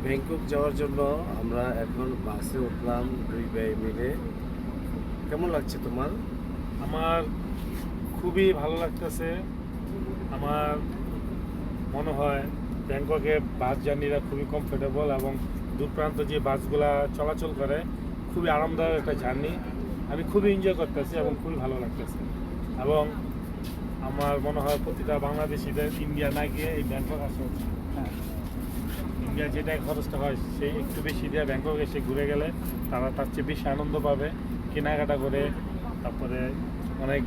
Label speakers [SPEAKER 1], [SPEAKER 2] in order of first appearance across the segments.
[SPEAKER 1] Bangkok যাওয়ার জন্য আমরা এখন বাসে উঠলাম দুই ভাই মিলে। কেমন লাগছে তোমার?
[SPEAKER 2] আমার খুবই ভালো লাগতেছে। আমার মনে হয় ব্যাংককে বাস জার্নিরা খুবই কমফোর্টেবল এবং দূর প্রান্ত যে বাসগুলা চলাচল করে খুবই আরামদায়ক একটা জার্নি। আমি খুবই এনজয় করতেছি এবং খুবই ভালো লাগতেছে। এবং আমার মনে হয় প্রতিটা বাংলাদেশিদের ইন্ডিয়া না গিয়ে এই ব্যাংকক আসা উচিত। হ্যাঁ, ইন্ডিয়া যেটা খরচটা হয় সেই একটু বেশি দিয়ে ব্যাংকক এসে ঘুরে গেলে তারা তার চেয়ে বেশি আনন্দ পাবে। কেনাকাটা করে তারপরে অনেক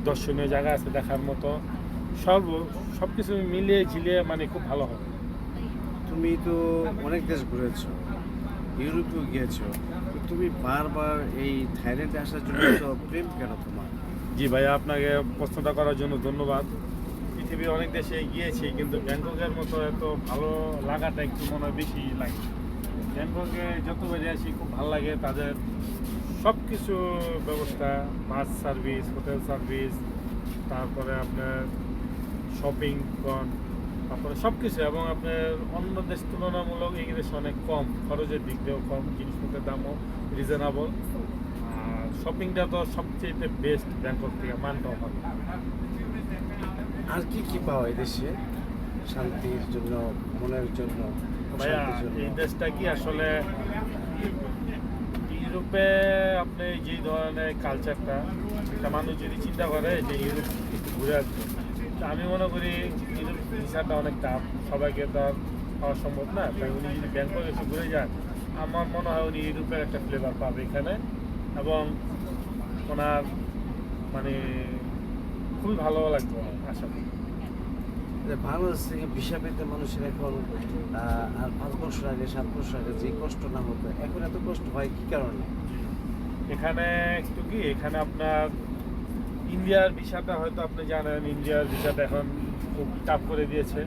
[SPEAKER 2] দর্শনীয় জায়গা আছে দেখার মতো, সব কিছু মিলিয়ে ঝিলিয়ে মানে খুব ভালো হবে।
[SPEAKER 1] তুমি তো অনেক দেশ ঘুরেছো, ইউরোপেও গিয়েছো, তো তুমি বারবার এই থাইল্যান্ডে আসার জন্য তো প্রেম কেন তোমার?
[SPEAKER 2] জি ভাইয়া, আপনাকে প্রশ্নটা করার জন্য ধন্যবাদ। পৃথিবীর অনেক দেশে গিয়েছি কিন্তু ব্যাংককের মতো এত ভালো লাগাটা একটু মনে হয় বেশি লাগে। ব্যাংককে যতবারই আসি খুব ভালো লাগে। তাদের সব কিছু ব্যবস্থা, বাস সার্ভিস, হোটেল সার্ভিস, তারপরে আপনার শপিং কন, তারপরে সব কিছু, এবং আপনার অন্য দেশ তুলনামূলক এই দেশে অনেক কম, খরচের দিক দিয়েও কম, জিনিসপত্রের দামও রিজনেবল। আর শপিংটা তো সবচেয়ে বেস্ট ব্যাংকক থেকে, মানটাও ভালো।
[SPEAKER 1] আর কি কি পাওয়া এই দেশে শান্তির জন্য, মনের জন্য,
[SPEAKER 2] ভাইয়া
[SPEAKER 1] শান্তির জন্য?
[SPEAKER 2] এই দেশটা কি আসলে ইউরোপে আপনি যে ধরনের কালচারটা একটা মানুষ যদি চিন্তা করে যে ইউরোপ একটু ঘুরে আসবে, তা আমি মনে করি ইউরোপ ভিসাটা অনেক টাফ, সবাইকে তো আর পাওয়া সম্ভব না। তাই উনি যদি ব্যাংকক এসে ঘুরে যান, আমার মনে হয় উনি ইউরোপের একটা ফ্লেভার পাবে এখানে, এবং ওনার মানে খুবই ভালো লাগবে আশা করি।
[SPEAKER 1] বাংলাদেশ থেকে ভিসা পেতে মানুষের এখন আর 5 বছর আগে 7 বছর আগে যে কষ্ট না হতো এখন এত কষ্ট হয় কি কারণে?
[SPEAKER 2] এখানে একটু কি, এখানে আপনার ইন্ডিয়ার ভিসাটা হয়তো আপনি জানেন, ইন্ডিয়ার ভিসাটা এখন খুব টাফ করে দিয়েছে,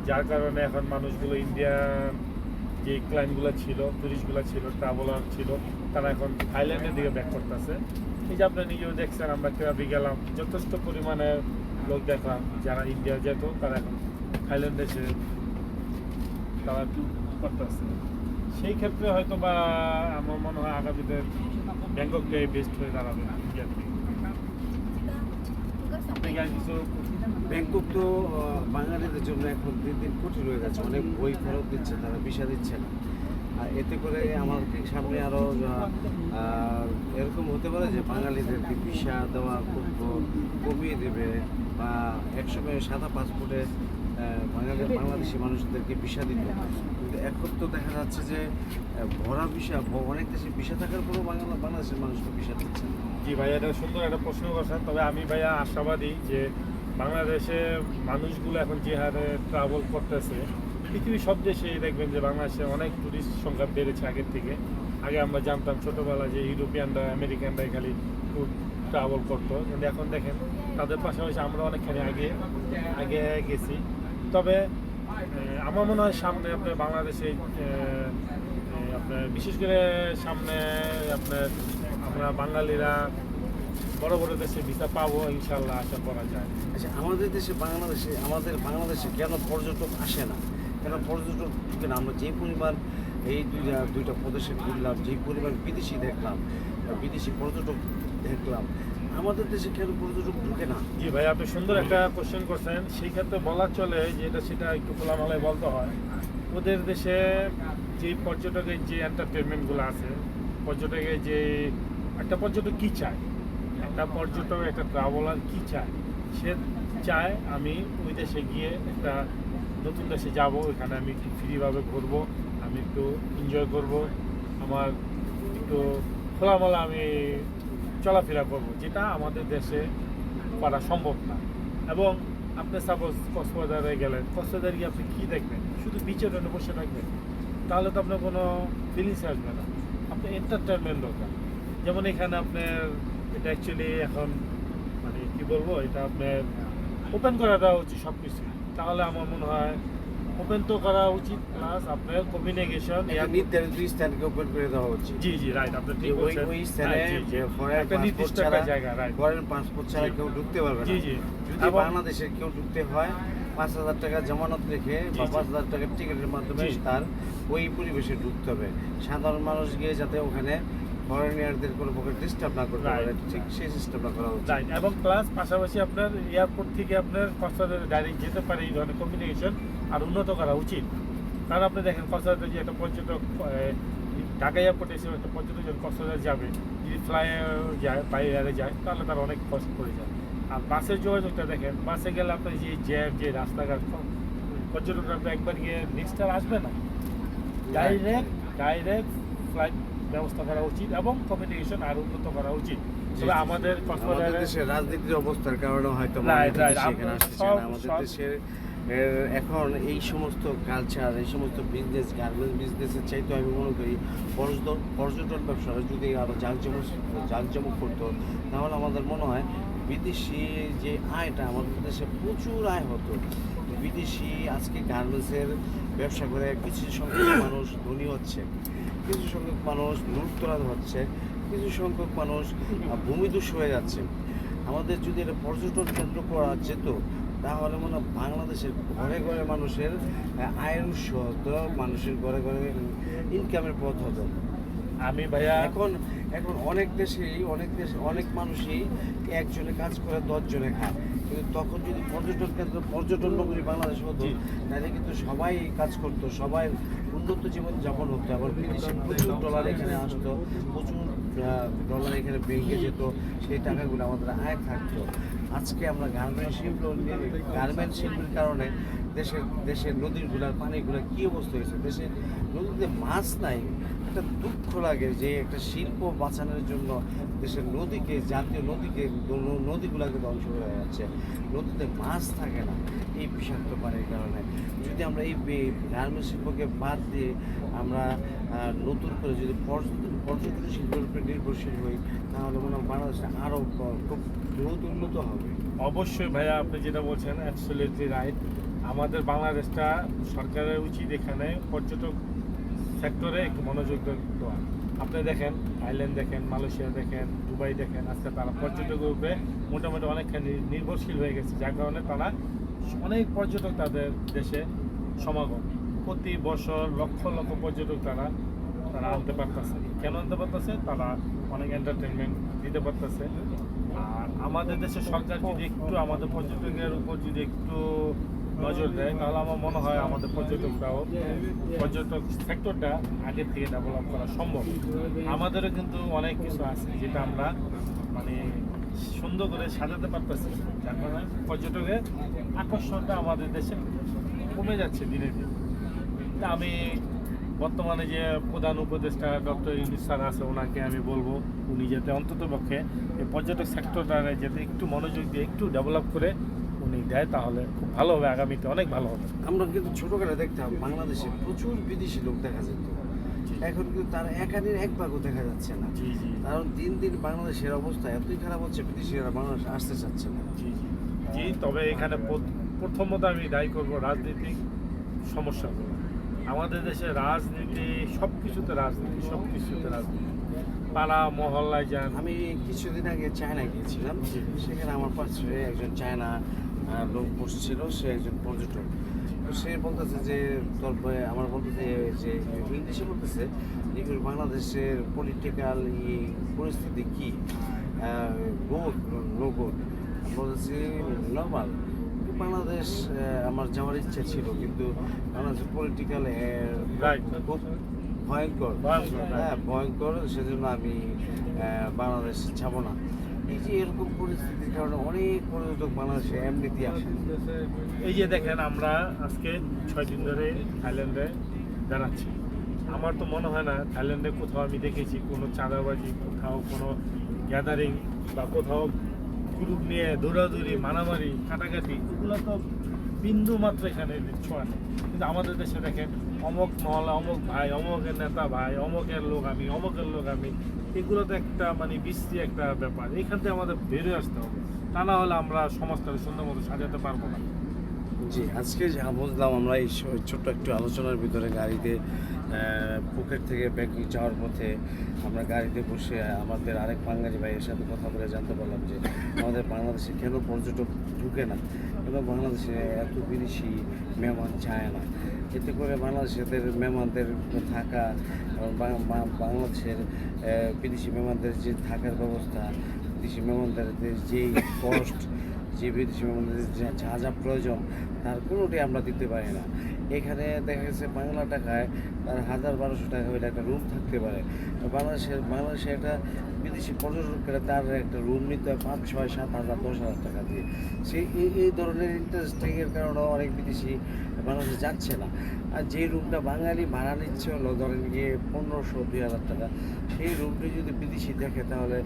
[SPEAKER 2] যার কারণে এখন মানুষগুলো ইন্ডিয়ান যে ক্লায়েন্টগুলো ছিল, টুরিস্টগুলো ছিল, ট্রাভেলার ছিল, তারা এখন থাইল্যান্ডের দিকে ব্যাক করতেছে। এই যে আপনি নিজেও দেখছেন, আমরা কেরাবি গেলাম, যথেষ্ট পরিমাণে লোক দেখলাম যারা ইন্ডিয়া যেত তারা এখন থাইল্যান্ডে এসে তারা করতেছে। সেই ক্ষেত্রে হয়তো বা আমার মনে হয় আগামীতে ব্যাংককটাই বেস্ট হয়ে দাঁড়াবে ইন্ডিয়ার থেকে। আপনি কি আর কিছু?
[SPEAKER 1] ব্যাংকক তো বাঙালিদের জন্য এখন দিন দিন কঠিন হয়ে যাচ্ছে, অনেক বই ফেরত দিচ্ছে, তারা ভিসা দিচ্ছে না। আর এতে করে আমাদের সামনে আরও এরকম হতে পারে যে বাঙালিদেরকে ভিসা দেওয়া খুব কমিয়ে দেবে, বা একসময় সাদা পাসপোর্টে বাংলাদেশি মানুষদেরকে ভিসা দিত, কিন্তু এখন তো দেখা যাচ্ছে যে ভরা ভিসা, অনেক দেশে ভিসা থাকার পরেও বাংলাদেশের মানুষকে ভিসা দিচ্ছে না।
[SPEAKER 2] জি ভাইয়া, এটা সুন্দর একটা প্রশ্ন করছেন। তবে আমি ভাইয়া আশাবাদী যে বাংলাদেশে মানুষগুলো এখন যে হারে ট্রাভেল করতেছে, পৃথিবীর সব দেশেই দেখবেন যে বাংলাদেশে অনেক টুরিস্ট সংখ্যা বেড়েছে আগের থেকে। আগে আমরা জানতাম ছোটোবেলায় যে ইউরোপিয়ানরা, আমেরিকানরাই খালি খুব ট্রাভেল করতো, কিন্তু এখন দেখেন তাদের পাশাপাশি আমরা অনেকখানি আগে আগে গেছি। তবে আমার মনে হয় সামনে আপনার বাংলাদেশে আপনার বিশেষ করে সামনে আপনার আমরা বাঙালিরা বড় বড় দেশে ভিসা পাবো ইনশাল্লাহ, আশা করা যায়।
[SPEAKER 1] আচ্ছা, আমাদের বাংলাদেশে কেন পর্যটক আসে না? কেন পর্যটক ঢুকে না? আমরা যে পরিমাণ এই দুইটা প্রদেশে ঘুরলাম, যে পরিমাণ বিদেশি দেখলাম, বিদেশি পর্যটক দেখলাম, আমাদের দেশে কেন পর্যটক ঢুকে না?
[SPEAKER 2] জি ভাই, আপনি সুন্দর একটা কোশ্চেন করছেন। সেই ক্ষেত্রে বলা চলে যে সেটা একটু খোলামেলায় বলতে হয়। ওদের দেশে যে পর্যটকের যে এন্টারটেনমেন্টগুলো আছে, পর্যটকের যে একটা পর্যটক কী চায়, একটা পর্যটক একটা ট্রাভেলার কী চায়, সে চায় আমি ওই দেশে গিয়ে একটা নতুন দেশে যাব, ওইখানে আমি একটু ফ্রিভাবে ঘুরবো, আমি একটু এনজয় করব, আমার একটু খোলামেলা আমি চলাফেরা করব, যেটা আমাদের দেশে করা সম্ভব না। এবং আপনি সাপোজ কক্সবাজারে গেলেন, কক্সবাজারে গিয়ে আপনি কী দেখবেন? শুধু বিচের জন্য বসে থাকবেন, তাহলে তো আপনার কোনো ফিলিংস আসবে না। আপনি এন্টারটেনমেন্ট দরকার। যেমন এখানে আপনার এটা অ্যাকচুয়ালি এখন মানে কী বলবো, এটা আপনার ওপেন করা দেওয়া উচিত সব কিছু। তাহলে আমার মনে হয় ওপেন তো করা উচিত, প্লাস আপনার কমিউনিকেশন
[SPEAKER 1] নির্ধারিত স্থানকে ওপেন করে দেওয়া হচ্ছে।
[SPEAKER 2] জি জি রাইট, আপনি ঠিক
[SPEAKER 1] ওই
[SPEAKER 2] বলছেন।
[SPEAKER 1] ওই স্থানে
[SPEAKER 2] হ্যাঁ, জি, জি।
[SPEAKER 1] যে
[SPEAKER 2] একটা নির্দিষ্ট একটা জায়গা, রাইট।
[SPEAKER 1] ফরেন পাসপোর্ট ছাড়া
[SPEAKER 2] জি।
[SPEAKER 1] কেউ ঢুকতে পারবে না।
[SPEAKER 2] জি জি।
[SPEAKER 1] যদি
[SPEAKER 2] এবং
[SPEAKER 1] বাংলাদেশের কেউ ঢুকতে হয় 5,000 টাকা জামানত রেখে বা
[SPEAKER 2] জি।
[SPEAKER 1] 5,000 টাকার টিকিটের মাধ্যমে
[SPEAKER 2] জি।
[SPEAKER 1] তার ওই পরিবেশে ঢুকতে হবে। সাধারণ মানুষ গিয়ে যাতে ওখানে ফরেনিয়ারদের কোনো প্রকার ডিস্টার্ব না করতে পারে,
[SPEAKER 2] Right.
[SPEAKER 1] ঠিক সেই সিস্টেমটা করা উচিত।
[SPEAKER 2] রাইট, এবং প্লাস পাশাপাশি আপনার এয়ারপোর্ট থেকে আপনার কক্সবাজার ডাইরেক্ট যেতে পারে এই ধরনের কমিউনিকেশন আর উন্নত করা উচিত। কারণ আপনি দেখেন কক্সবাজারে যে একটা পর্যটক ঢাকা এয়ারপোর্টে এসে একটা পর্যটক যখন কক্সবাজার যাবে, যদি ফ্লাই যায় বাই এয়ারে যায় তাহলে তার অনেক কষ্ট পড়ে যায়। আর বাসের যোগাযোগটা দেখেন, বাসে গেলে আপনার যে জ্যাম, যে রাস্তাঘাট, পর্যটকরা আপনি একবার গিয়ে নেক্সট আর আসবে না। ডাইরেক্ট ফ্লাইট ব্যবস্থা করা উচিত এবং কমিউনিকেশন আরও উন্নত করা উচিত। তবে আমাদের
[SPEAKER 1] আমাদের
[SPEAKER 2] কক্সবাজারে
[SPEAKER 1] দেশের রাজনীতির অবস্থার কারণে হয়তো
[SPEAKER 2] Right, right.
[SPEAKER 1] সেখানে আসতে চায় না। আমাদের দেশের এখন এই সমস্ত কালচার, এই সমস্ত বিজনেস, গার্মেন্টস বিজনেসের চাইতে আমি মনে করি পর্যটন ব্যবসাটা যদি আরও জাঁকজমক করতো, তাহলে আমাদের মনে হয় বিদেশি যে আয়টা আমাদের দেশে প্রচুর আয় হতো। বিদেশি আজকে গার্মেন্টসের ব্যবসা করে কিছু সংখ্যক মানুষ ধনী হচ্ছে, কিছু সংখ্যক মানুষ লুটতরাজ হচ্ছে, কিছু সংখ্যক মানুষ ভূমিদস্যু হয়ে যাচ্ছে। আমাদের যদি এটা পর্যটন কেন্দ্র করা যেত, তাহলে মনে হয় বাংলাদেশের ঘরে ঘরে মানুষের আয়ের উৎস হতো, মানুষের ঘরে ঘরে ইনকামের পথ হতো।
[SPEAKER 2] আমি ভাইয়া
[SPEAKER 1] এখন এখন অনেক অনেক মানুষই একজনে কাজ করে 10 জনে খায়, কিন্তু তখন যদি পর্যটন কেন্দ্র, পর্যটন নগরী বাংলাদেশ হতো,
[SPEAKER 2] জি।
[SPEAKER 1] তাহলে কিন্তু সবাই কাজ করতো, সবাই উন্নত জীবন যাপন হতো। আবার বিদেশে প্রচুর ডলার এখানে আসতো, প্রচুর ডলার এখানে ব্যাংকে যেত, সেই টাকাগুলো আমাদের আয় থাকতো। আজকে আমরা গার্মেন্ট শিল্পের কারণে দেশের নদীগুলার পানিগুলো কী অবস্থা হয়েছে, দেশের নদীতে মাছ নাই। একটা দুঃখ লাগে যে একটা শিল্প বাঁচানোর জন্য দেশের নদীকে, জাতীয় নদীগুলোকে ধ্বংস করা যাচ্ছে, নদীতে মাছ থাকে না এই বিষাক্ত পানির কারণে। যদি আমরা এই গার্মেন্ট শিল্পকে বাদ দিয়ে আমরা নতুন করে যদি পর্যটন শিল্পের উপরে নির্ভরশীল হই, তাহলে মনে হয় বাংলাদেশটা আরও খুব দ্রুত উন্নত হবে।
[SPEAKER 2] অবশ্যই ভাইয়া আপনি যেটা বলছেন অ্যাবসলিউটলি রাইট। আমাদের বাংলাদেশটা সরকারের উচিত এখানে পর্যটক সেক্টরে একটু মনোযোগ দেওয়া। আপনি দেখেন থাইল্যান্ড দেখেন, মালয়েশিয়া দেখেন, দুবাই দেখেন, আজকে তারা পর্যটকের উপরে মোটামুটি অনেকখানি নির্ভরশীল হয়ে গেছে, যার কারণে তারা অনেক পর্যটক তাদের দেশে সমাগম, প্রতি বছর লক্ষ লক্ষ পর্যটক তারা আনতে পারতেছে। কেন আনতে পারতেছে? তারা অনেক এন্টারটেনমেন্ট দিতে পারতেছে। আর আমাদের দেশের সরকার যদি একটু আমাদের পর্যটকের উপর যদি একটু নজর দেয়, তাহলে আমার মনে হয় আমাদের পর্যটক সেক্টরটা আগে থেকে ডেভেলপ করা সম্ভব। আমাদেরও কিন্তু অনেক কিছু আছে যেটা আমরা মানে সুন্দর করে সাজাতে পারতেছি, যার কারণে পর্যটকের আকর্ষণটা আমাদের দেশে কমে যাচ্ছে দিনে দিনে। তা আমি বর্তমানে যে প্রধান উপদেষ্টা ডক্টর ইউনূস স্যার আছে, ওনাকে আমি বলবো উনি যাতে অন্ততপক্ষে এই পর্যটক সেক্টরটা যাতে একটু মনোযোগ দিয়ে একটু ডেভেলপ করে উনি দেয়, তাহলে খুব ভালো হবে, আগামীতে অনেক ভালো হবে।
[SPEAKER 1] আমরা কিন্তু ছোটবেলা দেখতাম বাংলাদেশে প্রচুর বিদেশি লোক দেখা যেত, এখন কিন্তু তার একাধিক এক ভাগও দেখা যাচ্ছে না।
[SPEAKER 2] জি জি
[SPEAKER 1] কারণ দিন দিন বাংলাদেশের অবস্থা এতই খারাপ হচ্ছে, বিদেশিরা বাংলাদেশ আসতে চাচ্ছে না।
[SPEAKER 2] জি জি জি। তবে এখানে প্রথমত আমি দায়ী করবো রাজনৈতিক সমস্যাগুলো। আমাদের দেশে রাজনীতি, সব কিছুতে রাজনীতি, পাড়া মহল্লায় যান।
[SPEAKER 1] আমি কিছুদিন আগে চায়না গিয়েছিলাম,
[SPEAKER 2] জি।
[SPEAKER 1] সেখানে আমার পাশে একজন চায়না লোক বসছিল, সে একজন পর্যটক। তো সে বলতেছে যে আমার বলতেছে যে ইংলিশে বলতেছে যে বাংলাদেশের পলিটিক্যাল পরিস্থিতি কী, গুড নো গুড। বলতেছি নর্মাল। বাংলাদেশ আমার যাওয়ার ইচ্ছা ছিল, কিন্তু বাংলাদেশের পলিটিক্যাল
[SPEAKER 2] Right.
[SPEAKER 1] খুব ভয়ঙ্কর, হ্যাঁ ভয়ঙ্কর, সেজন্য আমি বাংলাদেশ যাব না। এই যে এরকম পরিস্থিতির কারণে অনেক পর্যটক বাংলাদেশে এমনিতেই আসে।
[SPEAKER 2] এই যে দেখেন আমরা আজকে 6 দিন ধরে থাইল্যান্ডে বেড়াচ্ছি। আমার তো মনে হয় না থাইল্যান্ডে কোথাও আমি দেখেছি কোনো চাঁদাবাজি, কোথাও কোনো গ্যাদারিং, বা কোথাও গ্রুপ নিয়ে দৌড়াদৌড়ি, মারামারি, কাটাকাটি, এগুলো তো বিন্দু মাত্র এখানে ছোঁয়া নেই। কিন্তু আমাদের দেশে দেখেন অমুক মহল্লা, অমুক ভাই, অমুকের নেতা ভাই, অমুকের লোক আমি, অমুকের লোক আমি, এগুলো তো একটা মানে বিশ্রী একটা ব্যাপার। এখান থেকে আমাদের বেরিয়ে আসতে হবে, তা না হলে আমরা সমাজটাকে সুন্দর মতো সাজাতে পারবো না।
[SPEAKER 1] জি, আজকে যা বুঝলাম আমরা এই ছোট্ট একটু আলোচনার ভিতরে গাড়িতে পুকেট থেকে ব্যাংকক যাওয়ার পথে আমরা গাড়িতে বসে আমাদের আরেক বাঙালি ভাইয়ের সাথে কথা বলে জানতে পারলাম যে আমাদের বাংলাদেশে কেন পর্যটক ঢুকে না। কিন্তু বাংলাদেশে এত বিদেশি মেহমান চায় না। এতে করে বাংলাদেশের মেহমানদের থাকা এবং বাংলাদেশের বিদেশি মেহমানদের যে থাকার ব্যবস্থা, বিদেশি মেহমানদের যেই কষ্ট, যে বিদেশি মেহমানদের যা যা প্রয়োজন তার কোনোটাই আমরা দিতে পারি না। এখানে দেখা গেছে বাংলা টাকায় তার 1000-1200 টাকা হলে একটা রুম থাকতে পারে। বাংলাদেশে একটা বিদেশি পর্যটকেরা তার একটা রুম নিতে হয় 5, 6, 7 হাজার 10,000 টাকা দিয়ে। সেই এই ধরনের ইন্টারেস্টিংয়ের কারণে অনেক বিদেশি বাংলাদেশে যাচ্ছে না। আর যে রুমটা বাঙালি ভাড়া নিচ্ছে হলো ধরেন গিয়ে 1500-2000 টাকা, সেই রুমটি যদি বিদেশি দেখে তাহলে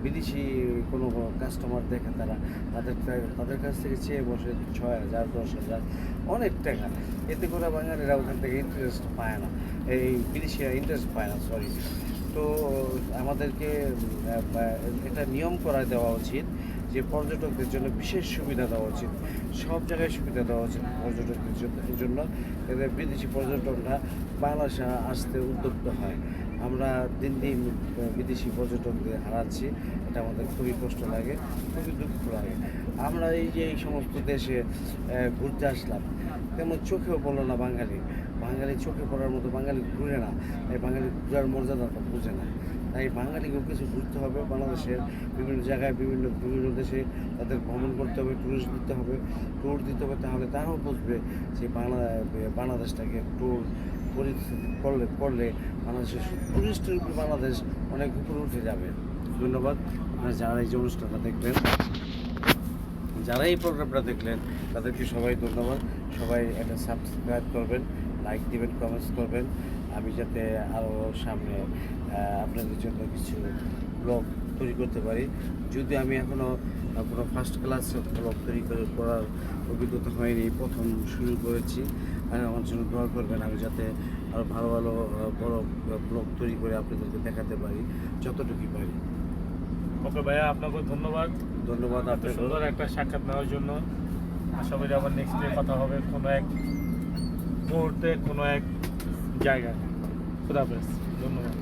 [SPEAKER 1] বিদেশি কোনো কাস্টমার দেখে তাদের কাছ থেকে চেয়ে বসে 6,000, 10,000 অনেক টাকা। এতে করে বাঙালিরা ওখান থেকে ইন্টারেস্ট পায় না, এই বিদেশিরা ইন্টারেস্ট পায় না, সরি। তো আমাদেরকে এটা নিয়ম করা দেওয়া উচিত যে পর্যটকদের জন্য বিশেষ সুবিধা দেওয়া উচিত, সব জায়গায় সুবিধা দেওয়া উচিত পর্যটকদের জন্য, এদের বিদেশি পর্যটকরা বাংলাদেশে আসতে উদ্যুক্ত হয়। আমরা দিন দিন বিদেশি পর্যটকদের হারাচ্ছি, এটা আমাদের খুবই কষ্ট লাগে, খুবই দুঃখ লাগে। আমরা এই যে এই সমস্ত দেশে ঘুরতে আসলাম, তেমন চোখেও পড়লো না বাঙালি চোখে পড়ার মতো বাঙালি ঘুরে না, তাই বাঙালি ঘুরার মর্যাদাটা বুঝে না। তাই বাঙালিকেও কিছু ঘুরতে হবে, বাংলাদেশের বিভিন্ন জায়গায় বিভিন্ন দেশে তাদের ভ্রমণ করতে হবে, ট্যুর দিতে হবে, তাহলে তারাও বুঝবে যে বাংলাদেশটাকে ট্যুর পরিস্থিতি করলে বাংলাদেশের টুরিস্টের উপর বাংলাদেশ অনেক উপরে উঠে যাবে। ধন্যবাদ আপনারা যারা এই যে অনুষ্ঠানটা দেখলেন, যারা এই প্রোগ্রামটা দেখলেন তাদেরকে সবাই ধন্যবাদ। সবাই এটা সাবস্ক্রাইব করবেন, লাইক দিবেন, কমেন্টস করবেন, আমি যাতে আরও সামনে আপনাদের জন্য কিছু ব্লগ তৈরি করতে পারি। যদি আমি এখনও কোনো ফার্স্ট ক্লাস ব্লগ করার অভিজ্ঞতা হয়নি, প্রথম শুরু করেছি, আমার জন্য দোয়া করবেন আমি যাতে আরও ভালো বড় ব্লগ তৈরি করে আপনাদেরকে দেখাতে পারি যতটুকু পারি।
[SPEAKER 2] ওকে ভাইয়া, আপনাকে ধন্যবাদ এত
[SPEAKER 1] আপনাকে।
[SPEAKER 2] সুন্দর একটা সাক্ষাৎ নেওয়ার জন্য। আশা করি আবার নেক্সট ডে কথা হবে কোনো এক মুহূর্তে, কোনো এক জায়গায়। খুদা হাফেজ, ধন্যবাদ।